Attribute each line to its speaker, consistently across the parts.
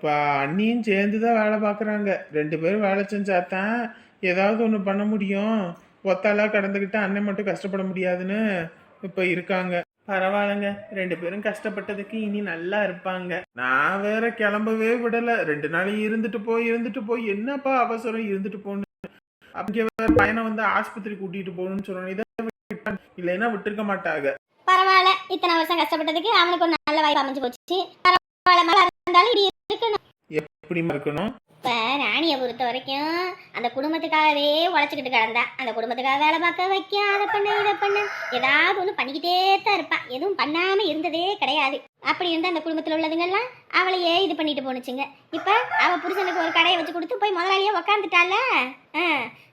Speaker 1: இப்போ அண்ணியும் சேர்ந்து தான் வேலை பார்க்குறாங்க. 2 பேரும் வேலை செஞ்சாதான் ஏதாவது ஒன்று பண்ண முடியும். ஒத்தாலா கடந்துக்கிட்டு அண்ணன் மட்டும் கஷ்டப்பட முடியாதுன்னு இப்போ இருக்காங்க. பரவாயில்லைங்க, 2 பேரும் கஷ்டப்பட்டதுக்கு இனி நல்லா இருப்பாங்க. நான் வேற கிளம்பவே விடலை. 2 நாள் இருந்துட்டு போய் என்னப்பா அவசரம் இருந்துட்டு போகணும். அங்கே வேற பையனை வந்து ஆஸ்பத்திரி கூட்டிட்டு போகணும்னு சொல்லணும். இதை இல்லைன்னா விட்டுருக்க மாட்டாங்க.
Speaker 2: பரவாயில்ல, இத்தனை வருஷம் கஷ்டப்பட்டதுக்கு அவனுக்கு ஒரு நல்ல வாய்ப்பு அமைஞ்சு போச்சு. பரவாயில்ல,
Speaker 1: எப்படி இருக்கணும்.
Speaker 2: இப்ப ராணியை பொறுத்த வரைக்கும் அந்த குடும்பத்துக்காகவே உழைச்சிக்கிட்டு கிடந்தா. அந்த குடும்பத்துக்காக வேலை பார்க்க வைக்க, அதை பண்ண இதை பண்ண ஏதாவது ஒன்று பண்ணிக்கிட்டே தான் இருப்பான். எதுவும் பண்ணாம இருந்ததே கிடையாது. அப்படி இருந்தா அந்த குடும்பத்தில் உள்ளதுங்கெல்லாம் அவளையே இது பண்ணிட்டு போனுச்சுங்க. இப்ப அவ புருஷனுக்கு ஒரு கடையை வச்சு கொடுத்து போய் முதலாளியே உக்காந்துட்டால.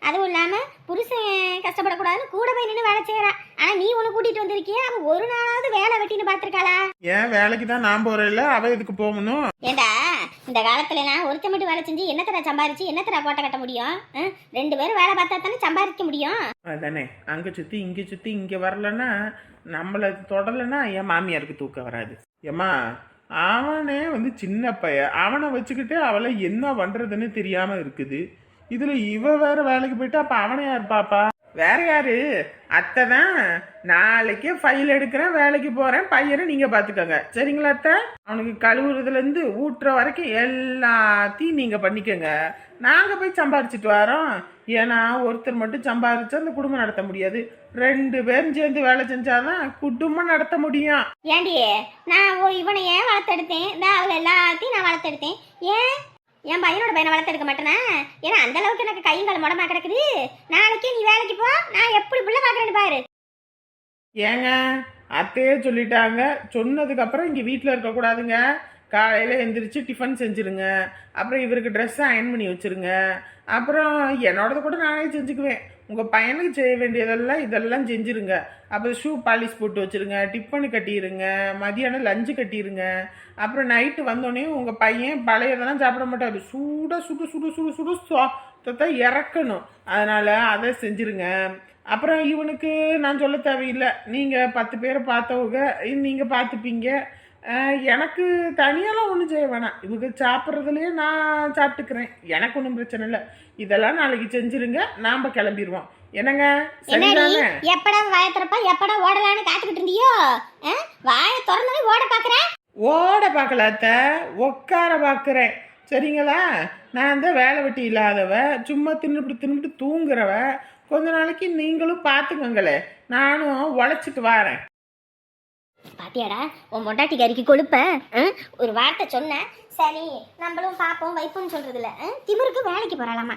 Speaker 2: அதுவும் இல்லாம புருஷன் கஷ்டப்படக்கூடாதுன்னு கூட போய் நின்று வேலை செய்யறா. ஆனா நீ ஒண்ணு கூட்டிட்டு வந்திருக்கிய, அவ ஒரு நாளாவது வேலை வெட்டின்னு பாத்திருக்காளா?
Speaker 1: ஏன் வேலைக்கு தான் நான் போறேன்ல, அவ எதுக்கு போகணும்?
Speaker 2: ஏண்டா இந்த காலத்துல நான் ஒருத்த மட்டும் வேலை செஞ்சு என்னத்தடா சம்பாரிச்சு என்னத்தடா போட்ட கட்ட முடியும்? 2 பேரும் வேலை பார்த்தா தானே சம்பாதிக்க முடியும்.
Speaker 1: அதானே, அங்க சுத்தி இங்க வரலன்னா, நம்மள தொடலைன்னா என் மாமியாருக்கு தூக்கம் வராது. ஏமா அவனே வந்து சின்ன பையன், அவனை வச்சுக்கிட்டு அவளை என்ன பண்றதுன்னு தெரியாம இருக்குது. இதுல இவ வேற வேலைக்கு போயிட்டு அப்ப அவனை யார் பாப்பா? வேற யாரு? அத்தை தான். நாளைக்கு ஃபைல் எடுக்கிறேன், வேலைக்கு போறேன், பையனை நீங்க பாத்துக்கோங்க, சரிங்களா அத்தை? அவனுக்கு கழுவுறதுல இருந்து ஊட்டுற வரைக்கும் எல்லாத்தையும் நீங்க பண்ணிக்கோங்க. நாங்க போய் சம்பாரிச்சிட்டு வரோம். ஏன்னா ஒருத்தர் மட்டும் சம்பாரிச்சு அந்த குடும்பம் நடத்த முடியாது. 2 பேரும் சேர்ந்து வேலை செஞ்சாதான் குடும்பம் நடத்த முடியும்.
Speaker 2: ஏண்டி நான் இவனை ஏன் வளர்த்தெடுத்தேன்? அவளை எல்லாத்தையும் நான் வளர்த்தெடுத்தேன். ஏன் என் பையனோட பையனை வளர்த்தெடுக்க மாட்டேனா? ஏன்னா அந்த அளவுக்கு எனக்கு கையும் கால் முடமா கிடக்குது. நாளைக்கே நீ வேலைக்கு போ, நான் எப்படி புள்ள பாக்குறேன்னு பாரு.
Speaker 1: ஏங்க அத்தையே சொல்லிட்டாங்க. சொன்னதுக்கு அப்புறம் இங்க வீட்டுல இருக்க கூடாதுங்க. காலையில எந்திரிச்சு டிஃபன் செஞ்சிருங்க. அப்புறம் இவருக்கு ட்ரெஸ் அயன் பண்ணி வச்சிருங்க. அப்புறம் என்னோடது கூட நானே செஞ்சுக்குவேன். உங்க பையனுக்கு செய்ய வேண்டியதெல்லாம் இதெல்லாம் செஞ்சிருங்க. அப்புறம் ஷூ பாலிஷ் போட்டு வச்சிருங்க, டிஃபனு கட்டிடுங்க, மதியானம் லஞ்சு கட்டிடுங்க. அப்புறம் நைட்டு வந்தோடனே உங்க பையன் பழையதெல்லாம் சாப்பிட மாட்டாரு. சூட சுடு சுடு சுடு சுடு சொத்தை இறக்கணும். அதனால அதை செஞ்சிருங்க. அப்புறம் இவனுக்கு நான் சொல்ல தேவையில்லை, நீங்க 10 பேரை பார்த்தவங்க, நீங்க பார்த்துப்பீங்க. எனக்கு தனியெல்லாம் ஒன்றும் செய்ய வேணாம். இவங்க சாப்பிட்றதுலேயே நான் சாப்பிட்டுக்கிறேன், எனக்கு ஒன்றும் பிரச்சனை இல்லை. இதெல்லாம் நாளைக்கு செஞ்சிருங்க, நாம கிளம்பிடுவோம். என்னங்க சரிதானே?
Speaker 2: எப்படா வாய திறப்பா, எப்படா ஓடலான்னு காத்துக்கிட்டு இருந்தியோ? வாய திறந்தாலே ஓட பாக்குறேன்.
Speaker 1: ஓட பார்க்கல அத்தை, உட்கார பார்க்குறேன், சரிங்களா? நான் தான் வேலை வெட்டி இல்லாதவ, சும்மா தின்னுபிட்டு தூங்குறவ. கொஞ்ச நாளைக்கு நீங்களும் பார்த்துக்கோங்களே, நானும் உழைச்சிட்டு வரேன்.
Speaker 2: பாத்தியாடா உன் பொண்டாட்டி கறிக்கு கொடுப்ப ஒரு வார்த்தை சொன்ன, சரி நம்மளும் பாப்போம் வைப்போம்னு சொல்றதுல திமிருக்கு வேலைக்கு போறாளாமா.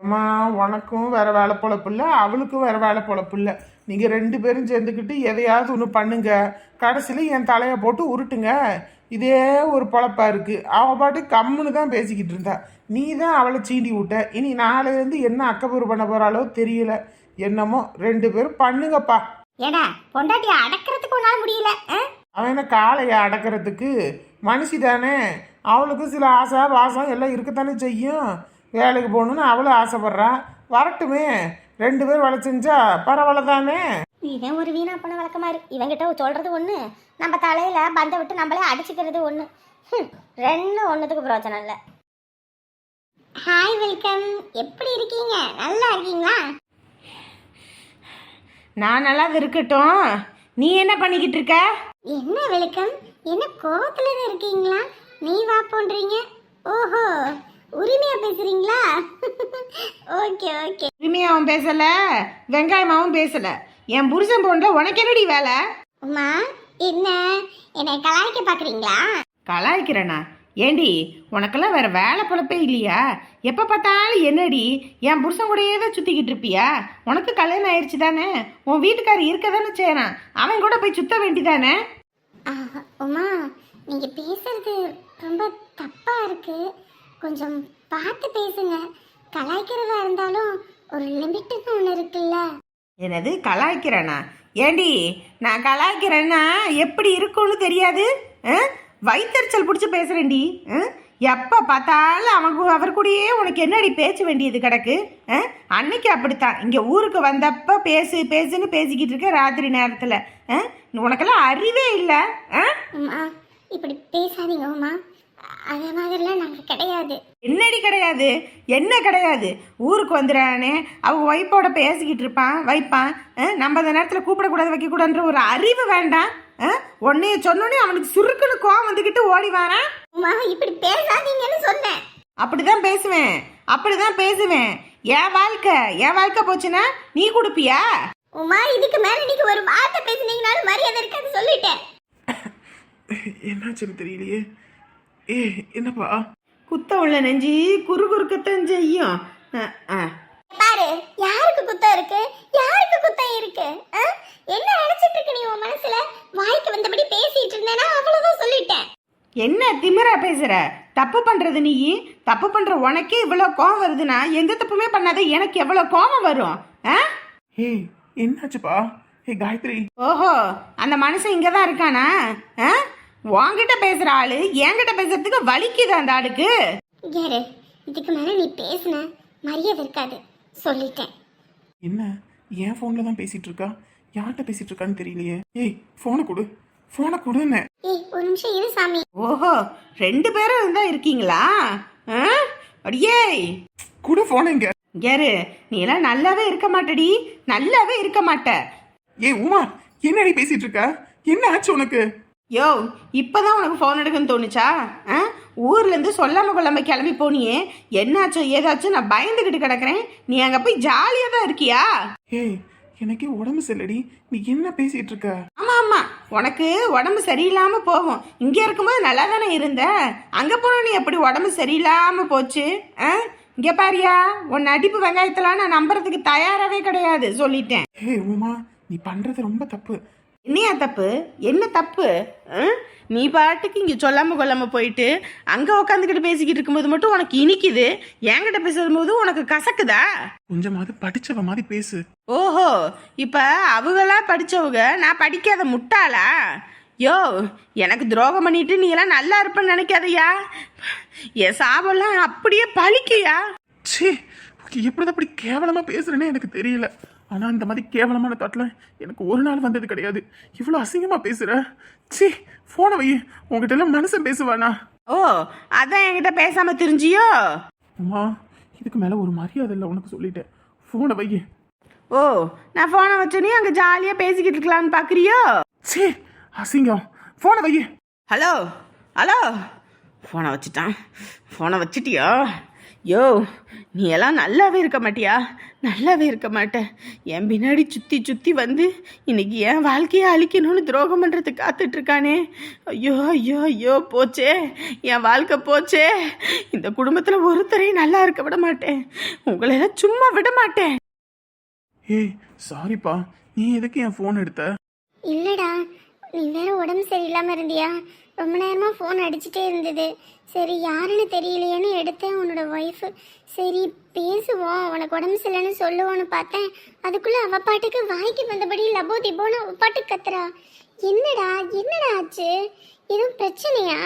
Speaker 1: அம்மா உனக்கும் வேற வேலை பொழப்பு இல்லை, அவளுக்கும் வேற வேலை பொழப்பு இல்லை. நீங்க 2 பேரும் சேர்ந்துக்கிட்டு எதையாவது ஒன்று பண்ணுங்க. கடைசியில என் தலையை போட்டு உருட்டுங்க. இதே ஒரு பொழப்பா இருக்கு. அவன் பாட்டு கம்முன்னு தான் பேசிக்கிட்டு இருந்தா. நீ தான் அவளை சீண்டி விட்ட. இனி நாளையிலேருந்து என்ன அக்கப்புறு பண்ண போறாளோ தெரியல. என்னமோ 2 பேரும் பண்ணுங்கப்பா.
Speaker 2: ஏடா பொண்டாட்டியை அடக்கிறதுக்கு ஒரு நாள் முடியல.
Speaker 1: அவன் என்ன காளையை அடக்கிறதுக்கு? மனுஷி தானே, அவளுக்கும் சில ஆசை வாசம் எல்லாம் இருக்கத்தானே செய்யும். வேலைக்கு போகணுன்னு அவளும் ஆசைப்படுறா, வரட்டுமே. 2 பேர் வேலை செஞ்சா பரவாயில்ல தானே.
Speaker 2: இவன் ஒரு வீணா பண்ண வழக்கமா இருக்கு. இவங்கிட்ட சொல்றது ஒண்ணு, நம்ம தலையில பந்த விட்டு நம்மளே அடிச்சுக்கிறது ஒண்ணு. 2 ஒண்ணுத்துக்கு பிரயோஜனம் இல்லை. ஹாய் வெல்கம், எப்படி இருக்கீங்க? நல்லா இருக்கீங்களா?
Speaker 3: நான் நல்லா இருக்கட்டும், நீ என்ன பண்ணிக்கிட்டு இருக்க?
Speaker 2: என்ன வெல்கம், என்ன கோவத்துல இருக்கீங்களா? நீ வா போன்றீங்க. ஓஹோ, உரிமையா பேசுறீங்களா? Okay okay.
Speaker 3: உரிமையாவும் பேசல, வெங்காயமாவும் பேசல. என் புருஷன் போன்ற உனக்கு என்னடி வேலை?
Speaker 2: உமா, என்ன என்னை கலாய்க்க பாக்குறீங்களா?
Speaker 3: கலாய்க்கிறேனா? ஏண்டி உனக்கெல்லாம் வேற வேலை பொழப்பே இல்லையா? எப்போ பார்த்தாலும் என்னடி என் புருஷன் கூடயே தான் சுற்றிக்கிட்டு இருப்பியா? உனக்கு கல்யாணம் ஆயிடுச்சு தானே, உன் வீட்டுக்காரர் இருக்க தானே செய்யறான், அவன் கூட போய் சுத்த வேண்டிதானே?
Speaker 2: உமா, நீங்க பேசுறது ரொம்ப தப்பா இருக்கு, கொஞ்சம் பார்த்து பேசுங்க. கலாய்க்கிறதா இருந்தாலும் ஒரு லிமிட்டுன்னு ஒன்று இருக்குல்ல.
Speaker 3: என்னது கலாய்க்கிறேனா? ஏண்டி நான் கலாய்க்கிறேன்னா எப்படி இருக்கும்னு தெரியாது? வயிற்றுச்சல் பிடிச்சி பேசுறேன்டி. எப்போ பார்த்தாலும் அவர் கூடயே உனக்கு என்னடி பேச வேண்டியது கிடக்கு? அன்னைக்கு அப்படித்தான், இங்கே ஊருக்கு வந்தப்போ பேசுன்னு பேசிக்கிட்டு இருக்க ராத்திரி நேரத்தில். உனக்கெல்லாம் அறிவே இல்லை.
Speaker 2: இப்படி பேசாதீங்க உமா, அது மாதிரிலாம் நாங்கள் கிடையாது.
Speaker 3: என்னடி கிடையாது? என்ன கிடையாது? ஊருக்கு வந்துடுறானே அவங்க ஒய்ஃபோட பேசிக்கிட்டு இருப்பான் வைப்பான். நம்ம அந்த நேரத்தில் கூப்பிடக்கூடாது வைக்கக்கூடாதுன்ற ஒரு அறிவு வேண்டாம். உன்னைய சொன்னோடனே அவனுக்கு சுருக்குன்னு கோவம் வந்துக்கிட்டு ஓடி வாரான்.
Speaker 2: உமா இப்படி பேசாதீங்கன்னு சொன்னேன்.
Speaker 3: அப்படிதான் பேசுவேன், அப்படிதான் பேசுவேன். என் வாழ்க்கை போச்சுன்னா நீ கொடுப்பியா?
Speaker 2: உமா இதுக்கு மேல நீங்க ஒரு வார்த்தை பேசுனீங்கனாலும் மரியாதை இருக்காது சொல்லிட்டேன்.
Speaker 1: என்னாச்சுன்னு தெரியலையே. என்னப்பா?
Speaker 3: குத்த உள்ள நெஞ்சு குறுக்கத்தான் செய்யும்.
Speaker 2: பாரு யாருக்கு குத்தம் இருக்கு, யாருக்கு குத்தம் இருக்கு? என்ன நினைச்சிட்டு இருக்க நீ உன் மனசுல? வாய்க்கு வந்தபடி பேசிட்டு இருந்தேனா அவ்வளவுதான் சொல்லிட்டேன்.
Speaker 3: என்ன திமிரா பேசுற? தப்பு பண்றது நீ, தப்பு பண்ற உனக்கே இவ்வளவு கோவம் வருதுன்னா எந்த தப்புமே பண்ணாத எனக்கு எவ்வளவு கோவம் வரும்?
Speaker 1: என்னாச்சுப்பா? காயத்ரி.
Speaker 3: ஓஹோ, அந்த மனுஷன் இங்கதான் இருக்கானா? உன்கிட்ட பேசுற ஆளு என்கிட்ட பேசுறதுக்கு வலிக்குது அந்த ஆளுக்கு.
Speaker 2: யாரு இதுக்கு மேல நீ பேசுன மரியாதை இருக்காது சொல்லிட்டேன்.
Speaker 1: என்ன என் போன்ல தான் பேசிட்டு இருக்கா? யார்கிட்ட பேசிட்டு இருக்கான்னு தெரியலையே. போனை கொடுன்னு.
Speaker 2: ஒரு நிமிஷம் இரு சாமி.
Speaker 3: ஓஹோ, 2 பேரும் இருந்தா இருக்கீங்களா? அடியே
Speaker 1: குடு போனேங்க.
Speaker 3: யாரு நீ எல்லாம் நல்லாவே இருக்க மாட்டடி, நல்லாவே இருக்க மாட்ட.
Speaker 1: உமா என்னடி பேசிட்டு இருக்க? என்ன ஆச்சு உனக்கு?
Speaker 3: யோ, இப்பதான் உனக்கு ஃபோன் எடுக்குன்னு தோணுச்சா? ஊர்ல இருந்து சொல்லாம கொள்ளாம கிளம்பி போனியே, என்னாச்சோ ஏதாச்சும் நான் பயந்துகிட்டு கிடக்குறேன். நீ அங்க போய் ஜாலியா தான் இருக்கியா?
Speaker 1: எனக்கே உடம்பு சரியில்லடி, நீ என்ன பேசிட்டு இருக்க?
Speaker 3: ஆமா, உனக்கு உடம்பு சரியில்லாம போகும். இங்க இருக்கும்போது நல்லா தானே இருந்த, அங்க போன நீ எப்படி உடம்பு சரியில்லாம போச்சு? இங்க பாரியா, உன் நடிப்பு வெங்காயத்தெல்லாம் நான் நம்புறதுக்கு தயாராகவே கிடையாது சொல்லிட்டேன்.
Speaker 1: உமா நீ பண்றது ரொம்ப தப்பு.
Speaker 3: என்னையா தப்பு? என்ன தப்பு? நீ பாட்டுக்கு இங்கே சொல்லாம கொள்ளாம போயிட்டு அங்கே உட்காந்துக்கிட்டு பேசிக்கிட்டு இருக்கும்போது மட்டும் உனக்கு இனிக்குது, என்கிட்ட பேசும்போது உனக்கு கசக்குதா?
Speaker 1: கொஞ்சமாவது படிச்சவ மாதிரி பேசு.
Speaker 3: ஓஹோ, இப்போ அவங்களா படிச்சவங்க, நான் படிக்காத முட்டாளா? யோ, எனக்கு துரோகம் பண்ணிட்டு நீ எல்லாம் நல்லா இருப்பேன்னு நினைக்காதயா. என் சாபெல்லாம் அப்படியே பழிக்கையா.
Speaker 1: சே, எப்படிதான் அப்படி கேவலமா பேசுறேன்னு எனக்கு தெரியல. ஆனா இந்த மாதிரி கேவலமான தாட்ல எனக்கு ஒரு நாள் வந்தது கிடையாது. இவ்வளவு அசிங்கமா பேசுற. சே, போன வை. உங்ககிட்ட எல்லாம் மனுஷன் பேசுவானா?
Speaker 3: ஓ, அதான் என்கிட்ட பேசாம தெரிஞ்சியோ?
Speaker 1: அம்மா, இதுக்கு மேல ஒரு மரியாதை இல்லை உனக்கு, சொல்லிட்டேன். போன வை.
Speaker 3: ஓ, நான் போனை வச்சோன்னே அங்க ஜாலியா பேசிக்கிட்டு இருக்கலாம்னு பாக்குறியோ?
Speaker 1: சே, அசிங்கம். போன வை.
Speaker 3: ஹலோ, போனை வச்சுட்டான். போனை வச்சிட்டியா? யோ, நீ எல்லாம் நல்லாவே இருக்க மாட்டியா? நல்லாவே இருக்க மாட்டேன். என் பின்னாடி சுற்றி வந்து இன்னைக்கு என் வாழ்க்கையை அழிக்கணும்னு துரோகம் பண்ணுறதுக்கு காத்துட்டு இருக்கானே. ஐயோ போச்சே, என் வாழ்க்கை போச்சே. இந்த குடும்பத்தில் ஒருத்தரையும் நல்லா இருக்க விட மாட்டேன், உங்களெல்லாம் சும்மா விட மாட்டேன்.
Speaker 1: சாரிப்பா, நீ எதுக்கு என் ஃபோன் எடுத்த?
Speaker 2: இல்லடா, நீ வேற உடம்பு சரியில்லாம இருந்தியா? ரொம்ப நேரமா ஃபோன் அடிச்சுட்டே இருந்தது. சரி யாருன்னு தெரியலையேன்னு எடுத்தேன், உன்னோட ஒய்ஃபு. சரி பேசுவோம், உனக்கு உடம்பு சரியில்லைன்னு சொல்லுவோன்னு பார்த்தேன். அதுக்குள்ள அவ பாட்டுக்கு வாய்க்கு வந்தபடி லபோ திபோன்னு அவ பாட்டுக்கு கத்துறா. என்னடா ஆச்சு? எதுவும் பிரச்சனையா?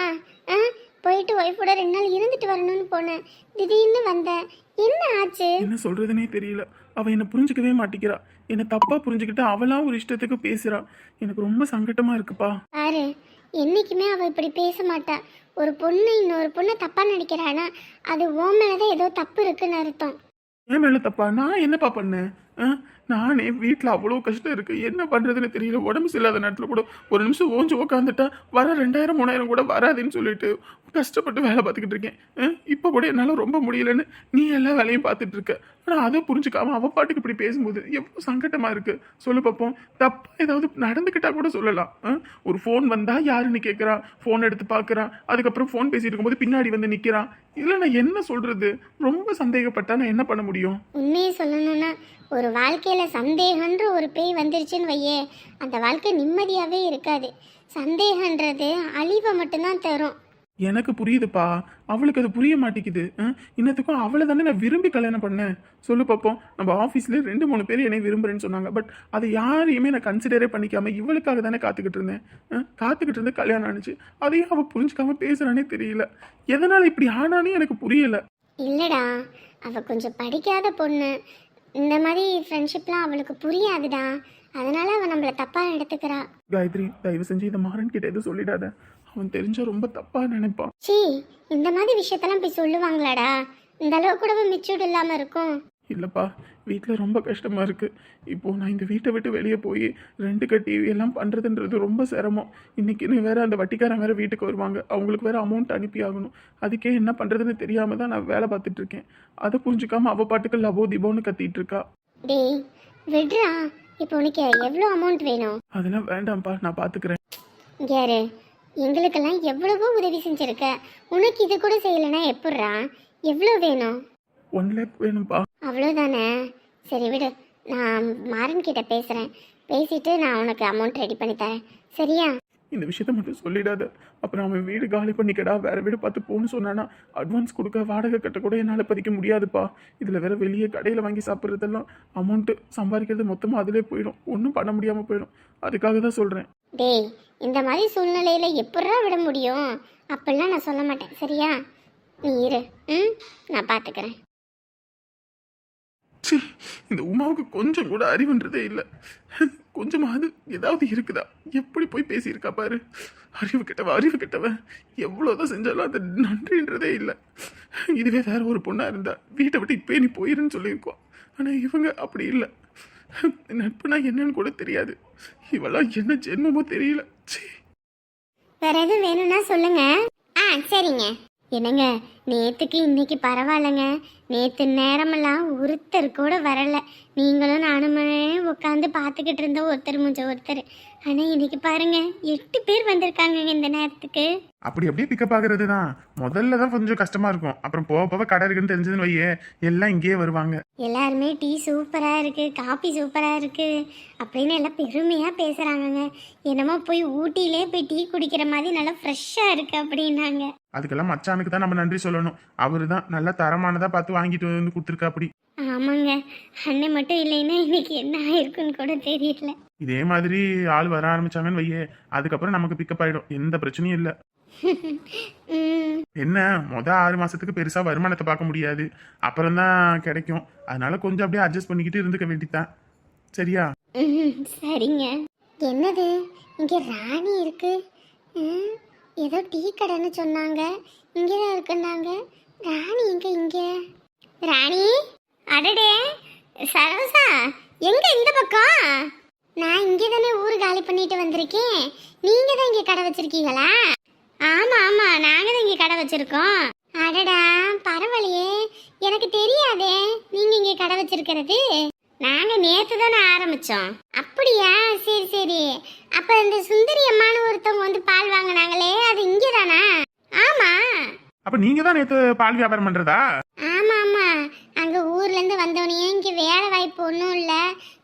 Speaker 2: போயிட்டு ஒய்ஃபோட 2 நாள் இருந்துட்டு வரணும்னு போனேன், திடீர்னு வந்தேன். என்ன ஆச்சு?
Speaker 1: என்ன சொல்றதுனே தெரியல. அவ என்ன புரிஞ்சுக்கவே மாட்டேங்கிறா. என்ன தப்பா புரிஞ்சுக்கிட்டு அவளா ஒரு இஷ்டத்துக்கு பேசுறா. எனக்கு ரொம்ப சங்கட்டமா இருக்குப்பா.
Speaker 2: பாரு, என்னைக்குமே அவ இப்படி பேச மாட்டா. ஒரு பொண்ணு இன்னொரு பொண்ணை தப்பா நடிக்கிறானா அது உன் மேலதான் ஏதோ தப்பு இருக்குன்னு அர்த்தம்.
Speaker 1: என் மேல தப்பா? நான் என்னப்பா பண்ணேன்? நானே வீட்டில் அவ்வளோ கஷ்டம் இருக்கு, என்ன பண்றதுன்னு தெரியல. உடம்பு சரியில்லாத நேரத்தில் கூட ஒரு நிமிஷம் ஓஞ்சு உக்காந்துட்டா வர 2000 3000 கூட வராதுன்னு சொல்லிட்டு கஷ்டப்பட்டு வேலை பார்த்துக்கிட்டு இருக்கேன். இப்போ கூட என்னால் ரொம்ப முடியலன்னு நீ எல்லா வேலையும் பார்த்துட்டு இருக்க. ஆனால் அதை புரிஞ்சுக்காம அவ பாட்டுக்கு இப்படி பேசும்போது எவ்வளோ சங்கட்டமா இருக்கு. சொல்லு பார்ப்போம். தப்பா ஏதாவது நடந்துக்கிட்டா கூட சொல்லலாம். ஒரு ஃபோன் வந்தா யாருன்னு கேட்குறான், ஃபோன் எடுத்து பார்க்குறான், அதுக்கப்புறம் ஃபோன் பேசிட்டு இருக்கும்போது பின்னாடி வந்து நிற்கிறான். இல்லை நான் என்ன சொல்றது? ரொம்ப சந்தேகப்பட்டா நான் என்ன பண்ண முடியும்?
Speaker 2: உண்மையை சொல்லணும்னா ஒரு வாழ்க்கையில சந்தேகன்ற ஒரு பேய் வந்துருச்சுன்னு வையே, அந்த வாழ்க்கை நிம்மதியாவே இருக்காது. சந்தேகன்றது அழிவை மட்டும்தான் தரும்.
Speaker 1: எனக்கு புரியுதுப்பா, அவளுக்கு அது புரிய மாட்டேங்குது. இன்னத்துக்கும் அவளை தானே நான் விரும்பி கல்யாணம் பண்ணேன். சொல்லு பார்ப்போம். நம்ம ஆஃபீஸ்ல 2-3 பேர் என்னை விரும்புறேன்னு சொன்னாங்க. பட் அதை யாரையுமே நான் கன்சிடரே பண்ணிக்காம இவளுக்காக தானே காத்துக்கிட்டு இருந்தேன். காத்துக்கிட்டு இருந்து கல்யாணம் ஆனிச்சு. அதையும் அவள் புரிஞ்சுக்காம பேசுறானே தெரியல. எதனால இப்படி ஆனானே எனக்கு புரியல.
Speaker 2: இல்லடா, அவ கொஞ்சம் படிக்காத பொண்ணு. இந்த மாதிரி ஃப்ரெண்ட்ஷிப்லாம் அவளுக்கு புரியாதுடா. அதனால அவ நம்மள தப்பா எடுத்துக்கிறா.
Speaker 1: காயத்ரி, தயவு செஞ்சு இதை மாறன் கிட்ட எதுவும் சொல்லிடாத. அவன் தெரிஞ்சா ரொம்ப தப்பாக நினைப்பான்.
Speaker 2: சீ, இந்த மாதிரி விஷயத்தெல்லாம் போய் சொல்லுவாங்களாடா? இந்த அளவு கூட மெச்சூர்ட் இல்லாம இருக்கும்.
Speaker 1: இல்லைப்பா, வீட்டில் ரொம்ப கஷ்டமாக இருக்குது. இப்போது நான் இந்த வீட்டை விட்டு வெளியே போய் ரெண்டு கட்டி எல்லாம் பண்ணுறதுன்றது ரொம்ப சிரமம். இன்றைக்கின்னு வேறு அந்த வட்டிக்காரன் வேறு வீட்டுக்கு வருவாங்க, அவங்களுக்கு வேறு அமௌண்ட் அனுப்பி ஆகணும். அதுக்கே என்ன பண்ணுறதுன்னு தெரியாமல் தான் நான் வேலை பார்த்துட்ருக்கேன். அதை புரிஞ்சுக்காமல் அவள் பாட்டுக்கு லபோ திபோன்னு கத்திட்டு இருக்கா.
Speaker 2: டேய் விடுறா, இப்போ உனக்கு எவ்வளோ அமௌண்ட் வேணும்?
Speaker 1: அதெல்லாம் வேண்டாம்ப்பா, நான் பார்த்துக்கிறேன்.
Speaker 2: யாரு, எங்களுக்கெல்லாம் எவ்வளவோ உதவி செஞ்சிருக்க, உனக்கு இது கூட செய்யலைன்னா எப்பட்றா? எவ்வளோ வேணும்?
Speaker 1: 1 lakh வேணும்ப்பா.
Speaker 2: அவ்வளோதானே? சரி விடு, நான் மாறன் கிட்ட பேசுகிறேன். பேசிட்டு நான் உனக்கு அமௌண்ட் ரெடி பண்ணி தரேன், சரியா?
Speaker 1: இந்த விஷயத்த மட்டும் சொல்லிடாத. அப்புறம் அவன் வீடு காலி பண்ணிக்கடா, வேறு வீடு பார்த்து போன்னு சொன்னானா அட்வான்ஸ் கொடுக்க வாடகை கட்ட கூட என்னால் பதிக்க முடியாதுப்பா. இதில் வேறு வெளியே கடையில் வாங்கி சாப்பிட்றதெல்லாம் அமௌண்ட்டு சம்பாதிக்கிறது மொத்தமாக அதிலே போயிடும், ஒன்றும் பண்ண முடியாமல் போயிடும். அதுக்காக தான் சொல்கிறேன்.
Speaker 2: டேய், இந்த மாதிரி சூழ்நிலையில எப்பட்றா விட முடியும்? அப்படிலாம் நான் சொல்ல மாட்டேன், சரியா? நீ இரு, நான் பார்த்துக்கிறேன்.
Speaker 1: ச்சீ, இந்த உமாவுக்கு கொஞ்சம் கூட அறிவுன்றதே இல்லை. கொஞ்சமாவது ஏதாவது இருக்குதா? எப்படி போய் பேசியிருக்கா பாரு. அறிவு கெட்டவன் எவ்வளோதான் செஞ்சாலும் அது நன்றின்றதே இல்லை. இதுவே வேற ஒரு பொண்ணாக இருந்தா வீட்டை விட்டு இப்போ நீ போயிருன்னு சொல்லியிருக்கோம். ஆனால் இவங்க அப்படி இல்லை. நட்புனா என்னன்னு கூட தெரியாது. இவெல்லாம் என்ன ஜென்மமோ தெரியல. ச்சீ.
Speaker 2: வேற எதுவும் வேணும்னா சொல்லுங்க. சரிங்க. என்னங்க, நேற்றுக்கு இன்னைக்கு பரவாயில்லைங்க. நேற்று நேரமெல்லாம் ஒருத்தர் கூட வரலை. நீங்களும் நானுமே உட்காந்து பார்த்துக்கிட்டு இருந்த ஒருத்தர் முடிஞ்ச ஒருத்தர். ஆனால் இன்னைக்கு பாருங்க, 8 பேர் வந்திருக்காங்க இந்த நேரத்துக்கு.
Speaker 1: அப்படி அப்படியே பிக்கப் ஆகுறது தான். முதல்ல தான் கொஞ்சம் கஷ்டமா இருக்கும், அப்புறம் போக போக கடை இருக்குன்னு தெரிஞ்சதுன்னு வையே எல்லாம் இங்கேயே வருவாங்க.
Speaker 2: எல்லாருமே டீ சூப்பராக இருக்குது, காஃபி சூப்பராக இருக்குது அப்படின்னு எல்லாம் பெருமையாக பேசுகிறாங்கங்க. என்னமோ போய் ஊட்டியிலே போய் டீ குடிக்கிற மாதிரி நல்லா ஃப்ரெஷ்ஷாக இருக்குது அப்படின்னாங்க.
Speaker 1: அதுக்கெல்லாம் மச்சானுக்கு தான் நம்ம நன்றி சொல்லணும். அவரு தான் நல்லா தரமானதாக பார்த்து வாங்கிட்டு வந்து கொடுத்துருக்கா. அப்படி
Speaker 2: ஆமாங்க, அண்ணன் மட்டும் இல்லைன்னா இன்னைக்கு என்ன ஆயிருக்குன்னு கூட தெரியல.
Speaker 1: இதே மாதிரி ஆள் வர ஆரம்பிச்சாங்கன்னு வையே, அதுக்கப்புறம் நமக்கு பிக்கப் ஆயிடும், எந்த பிரச்சனையும் இல்லை. என்ன 6 மாசத்துக்கு பெருசா வருமானத்தை பார்க்க முடியாது, அப்புறம் தான் கிடைக்கும். அதனால கொஞ்சம் அப்படியே அட்ஜஸ்ட் பண்ணிக்கிட்டு இருந்துக்க வேண்டியதான், சரியா?
Speaker 2: சரிங்க. என்னது இங்க ராணி இருக்கு? ஏதோ டீ கடைன்னு சொன்னாங்க, இங்கதான் இருக்குன்னாங்க. ராணி எங்க? இங்க ராணி? அடடே சரோசா, எங்க இந்த பக்கம்? நான் இங்கே தானே ஊர் காலி பண்ணிட்டு வந்திருக்கேன். நீங்க தான் இங்கே கடை வச்சிருக்கீங்களா? ஆமா ஆமா, நாங்க தான் இங்கே கடை வச்சிருக்கோம். அடடா பரவாயில்லையே, எனக்கு தெரியாதே நீங்க இங்கே கடை வச்சிருக்கிறது. நாங்க நேத்து தானே ஆரம்பிச்சோம். அப்படியா? சரி சரி. அப்ப இந்த சுந்தரி அம்மானு ஒருத்தவங்க வந்து பால் வாங்கினாங்களே, அது இங்கே தானா? ஆமா.
Speaker 1: அப்ப நீங்க தான் நேத்து பால் வியாபாரம் பண்றதா?
Speaker 2: ஆமா ஆமா, அங்க ஊர்ல இருந்து வந்தவனே இங்க வேலை வாய்ப்பு ஒன்றும் இல்லை,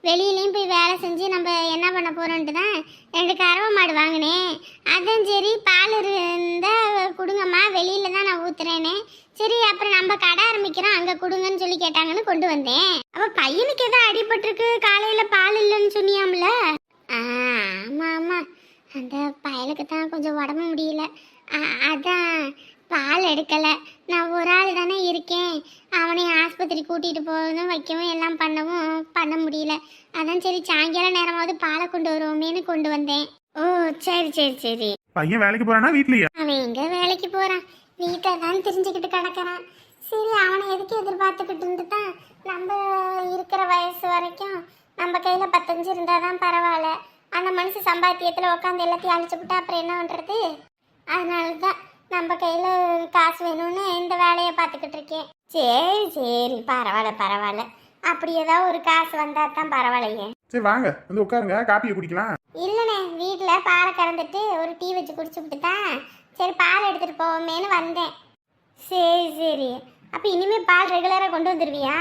Speaker 2: வெளியிலயும் போய் வேலை செஞ்சு நம்ம என்ன பண்ண போறோன்ட்டு தான் 2 கறவை மாடு வாங்கினேன். அதான் சரி பால் இருந்தா கொடுங்கம்மா, வெளியில தான் நான் ஊத்துறேனே. சரி அப்புறம் நம்ம கடை ஆரம்பிக்கிறோம், அங்க கொடுங்கன்னு சொல்லி கேட்டாங்கன்னு கொண்டு வந்தேன். அப்ப பையனுக்கு ஏதோ அடிபட்டிருக்கு, காலையில பால் இல்லைன்னு சொன்னியாம்ல? ஆமா ஆமா, அந்த பயலுக்கு தான் கொஞ்சம் உடம்பு முடியல, அதான் பால் எடுக்கலை. நான் ஒரு ஆள் தானே இருக்கேன், அவனை ஆஸ்பத்திரி கூட்டிகிட்டு போகிறதும் வைக்கவும் எல்லாம் பண்ண முடியல. அதான் சரி சாயங்காலம் நேரமாவது பாலை கொண்டு வருவோமேனு கொண்டு வந்தேன். ஓ சரி சரி சரி.
Speaker 1: பையன் வேலைக்கு போறானா வீட்லயா?
Speaker 2: அவன் எங்க வேலைக்கு போறான், வீட்டில் தான் தெரிஞ்சுக்கிட்டு கிடக்கிறான். சரி அவனை எதுக்கு எதிர்பார்த்துக்கிட்டு இருந்துட்டான்? நம்ம இருக்கிற வயசு வரைக்கும் நம்ம கையில் 15 இருந்தால் தான் பரவாயில்ல. அந்த மனுஷன் சம்பாத்தியத்தில் உட்காந்து எல்லாத்தையும் அழிச்சு விட்டா அப்புறம் என்ன பண்ணுறது? அதனால தான் நம்ம கையில் காசு வேணும்னு இந்த வேலையை பார்த்துக்கிட்டு இருக்கேன். சரி சரி, பரவாயில்ல. அப்படி ஏதாவது ஒரு காசு வந்தா தான் பரவாயில்லையே.
Speaker 1: சரி வாங்க வந்து உட்காருங்க, காப்பியை குடிக்கலாம்.
Speaker 2: இல்லைண்ணே, வீட்டில் பாலை கறந்துட்டு ஒரு டீ வச்சு குடிச்சுட்டு தான் சரி பால் எடுத்துகிட்டு போவோமேனு வந்தேன். சரி. அப்போ இனிமேல் பால் ரெகுலராக கொண்டு வந்துடுவியா?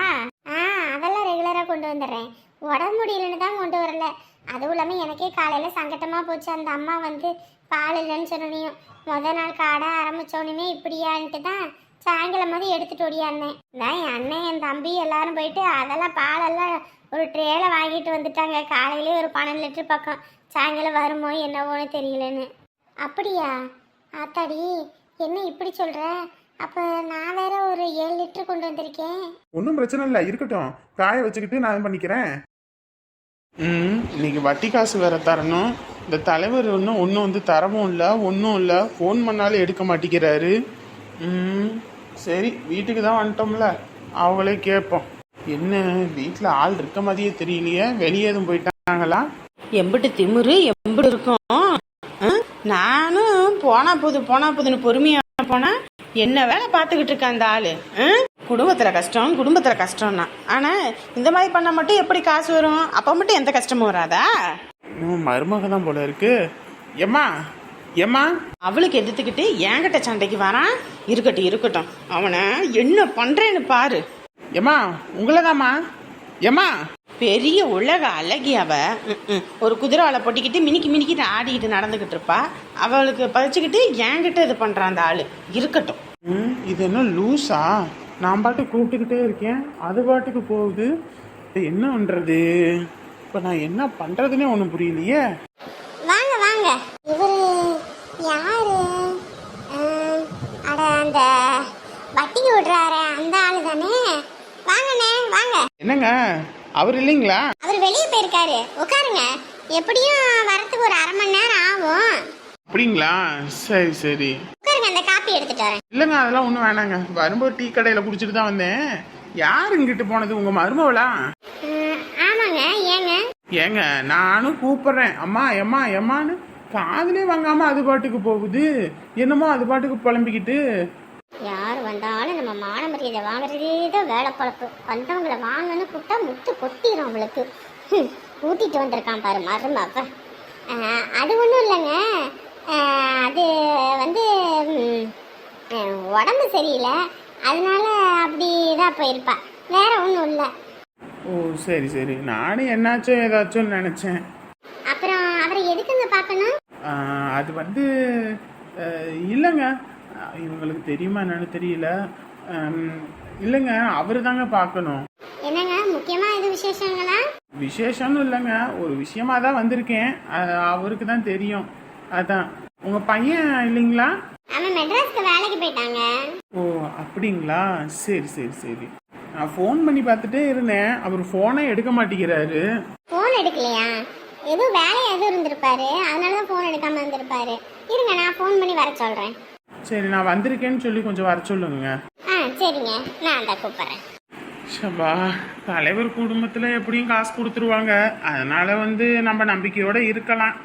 Speaker 2: அதெல்லாம் ரெகுலராக கொண்டு வந்துடுறேன். உடம்பு முடியலன்னு தான் கொண்டு வரல. அதுவும் இல்லாமல் எனக்கே காலையில் சங்கட்டமாக போச்சு. அந்த அம்மா வந்து பால் இல்லைன்னு சொன்னியும் முதல் நாள் கடை ஆரம்பித்தோன்னுமே இப்படியான்ட்டு தான் சாயங்காலம் மாதிரி எடுத்துகிட்டு ஓடியாந்தேன். நான் என் அண்ணன் என் தம்பி எல்லாரும் போயிட்டு அதெல்லாம் பாலெல்லாம் ஒரு ட்ரேல வாங்கிட்டு வந்துட்டாங்க. காலையிலே ஒரு 12 லிட்டர் பக்கம், சாயங்காலம் வருமோ என்னவோன்னு தெரியலன்னு. அப்படியா? ஆத்தாடி, என்ன இப்படி சொல்கிற? அப்போ நான் வேற ஒரு 7 லிட்டர் கொண்டு வந்திருக்கேன்.
Speaker 1: ஒன்றும் பிரச்சனை இல்லை, இருக்கட்டும், காய வச்சுக்கிட்டு நான் பண்ணிக்கிறேன். இன்னைக்கு வட்டி காசு வேற தரணும். இந்த தலைவர் ஒன்றும் வந்து தரவும் இல்லை ஒன்றும் இல்லை, ஃபோன் பண்ணாலும் எடுக்க மாட்டேங்கிறாரு. சரி வீட்டுக்கு தான் வந்துட்டோம்ல, அவங்களே கேட்போம். என்ன வீட்டில் ஆள் இருக்க மாதிரியே தெரியலையே, வெளியே எதுவும் போயிட்டாங்களா?
Speaker 3: எம்பிட்டு திமிரு எம்பிட்டு இருக்கும். நானும் போனா போதுன்னு பொறுமையா போனா என்ன வேலை பார்த்துக்கிட்டு இருக்க அந்த ஆளு. குடும்பத்துல கஷ்டம்னா, ஆனா இந்த மாதிரி பண்ண மட்டும் எப்படி காசு வரும்? அப்ப மட்டும் எந்த கஷ்டமும் வராதா?
Speaker 1: மருமக தான் போல இருக்கு. ஏம்மா ஏம்மா,
Speaker 3: அவளுக்கு எதிர்த்துக்கிட்டு என்கிட்ட சண்டைக்கு வரான். இருக்கட்டும் அவனை என்ன பண்றேன்னு பாரு.
Speaker 1: ஏம்மா உங்களதாம்மா. ஏம்மா
Speaker 3: பெரிய உலக அழகி அவ. ஒரு குதிரை வாழை பொட்டிக்கிட்டு மினிக்கிட்டு ஆடிக்கிட்டு நடந்துகிட்டு இருப்பா. அவளுக்கு பதிச்சுக்கிட்டு என்கிட்ட இது பண்றான் அந்த ஆளு. இருக்கட்டும்.
Speaker 1: இது என்ன லூஸா? நான் பாட்டு கூப்பிட்டுக்கிட்டே இருக்கேன், அது பாட்டுக்கு போகுது. என்ன பண்றது? இப்போ நான் என்ன பண்றதுன்னே ஒன்றும் புரியலையே.
Speaker 2: வாங்க வாங்க. இவரு யாரு? அட அந்த வட்டிக்கு விடுறாரு அந்த ஆளு தானே? வாங்கண்ணே வாங்க.
Speaker 1: என்னங்க அவர் இல்லைங்களா?
Speaker 2: அவர் வெளியே போயிருக்காரு. உட்காருங்க. எப்படியும் வரத்துக்கு ஒரு அரை மணி நேரம் ஆகும்.
Speaker 1: அப்படிங்களா? சரி சரி
Speaker 2: உட்காருங்க, அந்த காப்பி எடுத்துட்டு வரேன்.
Speaker 1: இல்லைங்க அதெல்லாம் ஒன்றும் வேணாங்க, வரும்போது டீ கடையில் குடிச்சிட்டு தான் வந்தேன். யார் இங்கிட்டு போனது? உங்க மருமவளா?
Speaker 2: ஆமாங்க. ஏங்க?
Speaker 1: ஏங்க நானும் கூப்பிடுறேன் அம்மா எம்மா எம்மான்னு, காதுலே வாங்காம அது பாட்டுக்கு போகுது. என்னமோ அது பாட்டுக்கு புலம்பிக்கிட்டு.
Speaker 2: யார் வந்தாலும் நம்ம மான மரியாதை வாங்குறதே தான் வேலை பழப்பு. வந்தவங்களை வாங்கன்னு கூப்பிட்டா முத்து கொட்டிடும் அவளுக்கு. கூட்டிட்டு வந்திருக்கான் பாரு மருமவ. அது ஒன்றும் இல்லைங்க, அது வந்து உடம்பு சரியில்லை, அதனால அப்படி தான் போயிருப்பா. வேற ஒன்றும் இல்லை.
Speaker 1: ஓ சரி சரி, நானும் என்னாச்சும் ஏதாச்சும் நினைச்சேன்.
Speaker 2: அப்புறம் அவரை எதுக்குங்க பார்க்கணும்?
Speaker 1: அது வந்து இல்லைங்க, இவங்களுக்கு தெரியுமா என்னன்னு தெரியல. இல்லைங்க அவரு தாங்க பார்க்கணும்.
Speaker 2: என்னங்க முக்கியமா எது விசேஷங்களா?
Speaker 1: விசேஷம்னு இல்லைங்க, ஒரு விஷயமா தான் வந்திருக்கேன். அவருக்கு தான் தெரியும். அதான். உங்க பையன் இல்லைங்களா?
Speaker 2: அவன் மெட்ராஸ்க்கு வேலைக்கு போயிட்டாங்க.
Speaker 1: ஓ அப்படிங்களா? சரி சரி சரி. நான் ஃபோன் பண்ணி பார்த்துட்டே இருந்தேன், அவர் ஃபோனே எடுக்க மாட்டேங்கிறாரு.
Speaker 2: ஃபோன் எடுக்கலையா? எதுவும் வேலையா எதுவும் இருந்திருப்பாரு, அதனால தான் ஃபோன் எடுக்காம இருந்திருப்பாரு. இருங்க நான் ஃபோன் பண்ணி வர சொல்றேன்.
Speaker 1: சரி நான் வந்திருக்கேன்னு சொல்லி கொஞ்சம் வர சொல்லுங்க.
Speaker 2: சரிங்க, நான் அந்த கூப்பிடுறேன்.
Speaker 1: சபா, தலைவர் குடும்பத்தில் எப்படியும் காசு கொடுத்துருவாங்க, அதனால வந்து நம்ம நம்பிக்கையோட இருக்கலாம்.